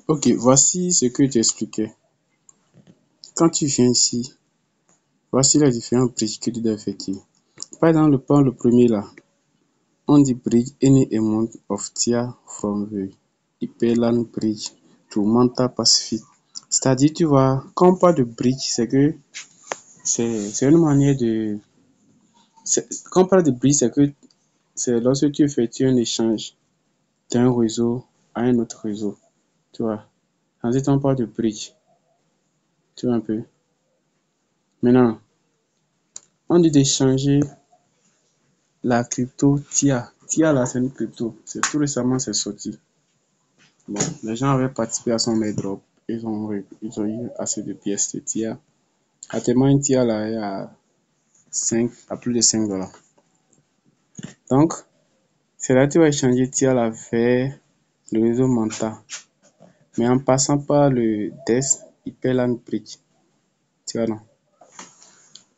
Ok, voici ce que je t'expliquais. Quand tu viens ici, voici les différents bridges que tu dois effectuer. Par exemple, le premier là, on dit bridge any amount of tier from the Ipelan Bridge to Manta Pacific. C'est-à-dire, tu vois, quand on parle de bridge, c'est que c'est une manière de. Quand on parle de bridge, c'est que c'est lorsque tu effectues un échange d'un réseau à un autre réseau. Tu vois, ensuite on parle de bridge. Tu vois un peu. Maintenant, on dit d'échanger la crypto TIA. TIA là, c'est une crypto. C'est tout récemment, c'est sorti. Bon, les gens avaient participé à son airdrop. Ils ont eu assez de pièces de TIA. Actuellement, une TIA là est à plus de 5 dollars. Donc, c'est là que tu vas échanger TIA là vers le réseau Manta. Mais en passant par le DES Hyperland Bridge. Tu vois, non?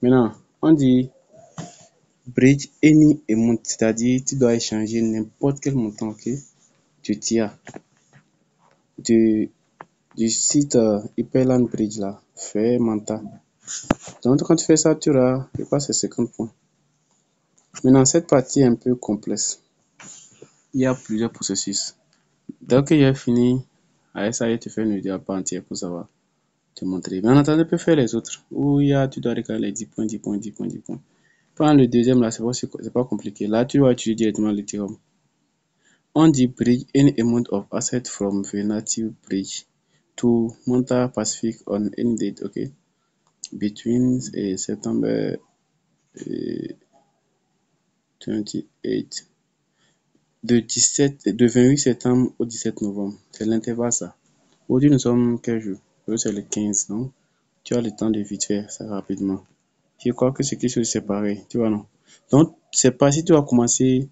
Maintenant, on dit bridge any amount, c'est-à-dire tu dois échanger n'importe quel montant, ok, de TIA du site Hyperland Bridge là, fait Manta. Donc quand tu fais ça, tu auras, je pense, c'est 50 points. Maintenant, cette partie est un peu complexe. Il y a plusieurs processus. Dès que j'ai fini, avec ça, je te fais une vidéo à part entière pour savoir te montrer. Mais en attendant, tu peux faire les autres. Où tu dois regarder les 10 points, 10 points, 10 points, 10 points. Pendant le deuxième, là, c'est pas compliqué. Là, tu vas utiliser directement l'Ethereum. On dit bridge any amount of asset from the native bridge to Manta Pacific on any date, okay? Between September 28 de 28 septembre au 17 novembre. C'est l'intervalle ça. Aujourd'hui, nous sommes quel jour? Aujourd'hui, c'est le 15, donc tu as le temps de vite faire ça rapidement. Je crois que c'est quelque chose de pareil, tu vois, non? Donc, c'est pas si tu vas commencer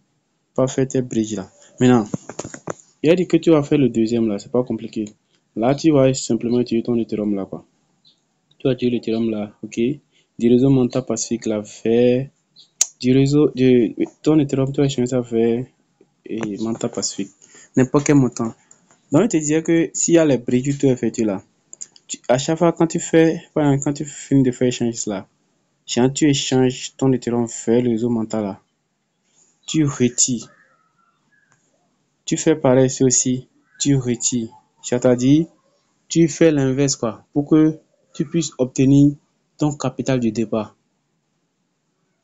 par faire tes bridges là. Maintenant, il a dit que tu vas faire le deuxième là, c'est pas compliqué. Là, tu vas simplement utiliser ton Ethereum là, quoi. Tu vas utiliser l'Ethereum là, ok? Du réseau Manta Pacific là, vers du réseau de ton Ethereum, tu vas changer ça vers Manta Pacific. N'importe quel montant. Donc, je te disais que s'il y a les bridges que tu effectues là, à chaque fois quand tu fais, par exemple, quand tu finis de faire échange là, quand tu échanges ton Ethereum vers le réseau Manta là, tu retires. Tu fais pareil ici aussi, tu retires. C'est-à-dire, tu fais l'inverse quoi, pour que tu puisses obtenir ton capital du départ.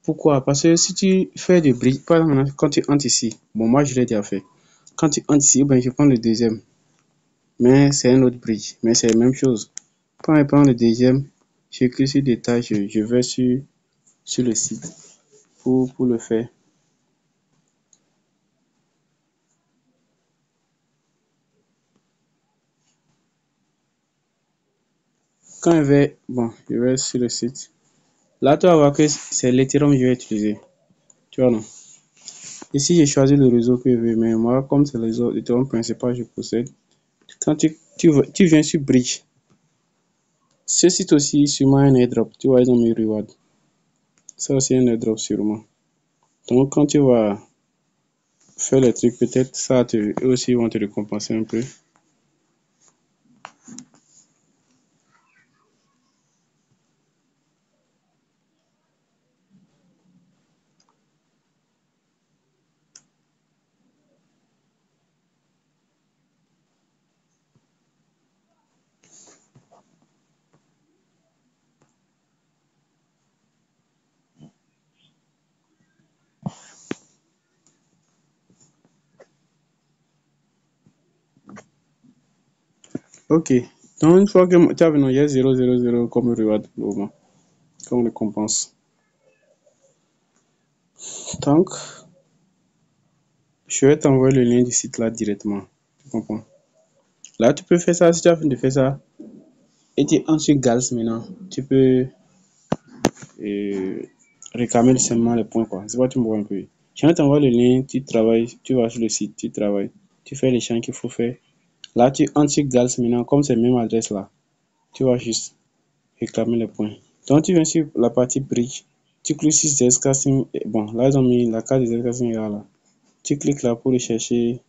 Pourquoi? Parce que si tu fais des bridge, par exemple, quand tu entres ici, bon, moi je l'ai déjà fait. Quand tu entres ici, ben, je prends le deuxième, mais c'est un autre bridge, mais c'est la même chose. Quand je prends le deuxième, je clique sur détail, je vais sur le site pour le faire. Quand je vais sur le site. Là, tu vas voir que c'est l'Ethereum que je vais utiliser. Tu vois, non? Ici, j'ai choisi le réseau que je veux, mais moi, comme c'est le réseau Ethereum principal que je possède, quand tu viens sur Bridge, ce site aussi, sûrement un airdrop. Tu vois, ils ont mis reward. Ça aussi, un airdrop sûrement. Donc, quand tu vas faire les trucs, peut-être ça, eux aussi vont te récompenser un peu. Ok. Donc, une fois que tu as vu, il y a 0,00 comme reward pour le moment, comme récompense. Donc, je vais t'envoyer le lien du site là directement. Tu comprends? Là, tu peux faire ça si tu as fini de faire ça. Et tu es ensuite Gals maintenant. Tu peux réclamer seulement les points, quoi. C'est pas, tu me vois un peu. Je vais t'envoyer le lien, tu travailles, tu vas sur le site, tu travailles, tu fais les champs qu'il faut faire. Là, tu entres sur Gals maintenant, comme c'est la même adresse là, tu vas juste réclamer les points. Donc, tu viens sur la partie bridge, tu cliques sur Zscaling. Bon, là, ils ont mis la carte de Zscaling là. Tu cliques là pour rechercher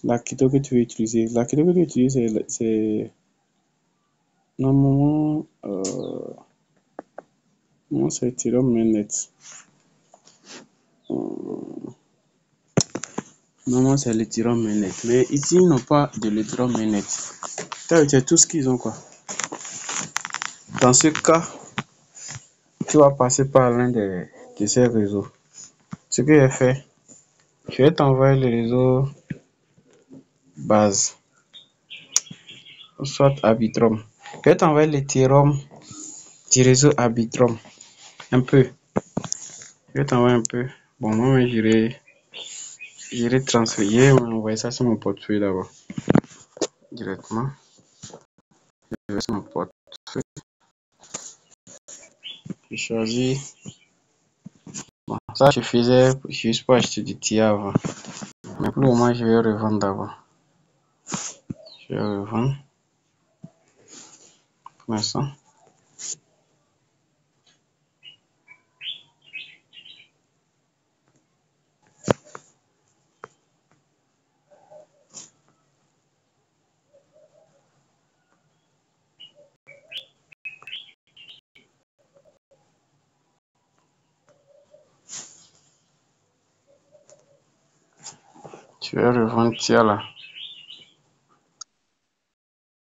La crypto que tu veux utiliser. La crypto que tu utilises, c'est normalement, non, c'est Ethereum mainnet. Normalement, c'est l'Ethereum mainnet. Mais ici, ils n'ont pas de l'Ethereum mainnet. C'est tout ce qu'ils ont, quoi. Dans ce cas, tu vas passer par l'un de ces réseaux. Ce que j'ai fait, je vais t'envoyer le réseau base, soit Arbitrum. Je vais t'envoyer l'Ethereum du réseau Arbitrum. Un peu. Je vais t'envoyer un peu. Bon, moi, j'irai transférer, envoyer ça sur mon portefeuille d'abord. Directement. Je vais sur mon portefeuille. Je choisis. Bon, ça, je faisais juste pour acheter du TIA avant. Mais pour le moment, je vais revendre d'abord. Je vais revendre. Pour l'instant. Je vais revendre TIA là.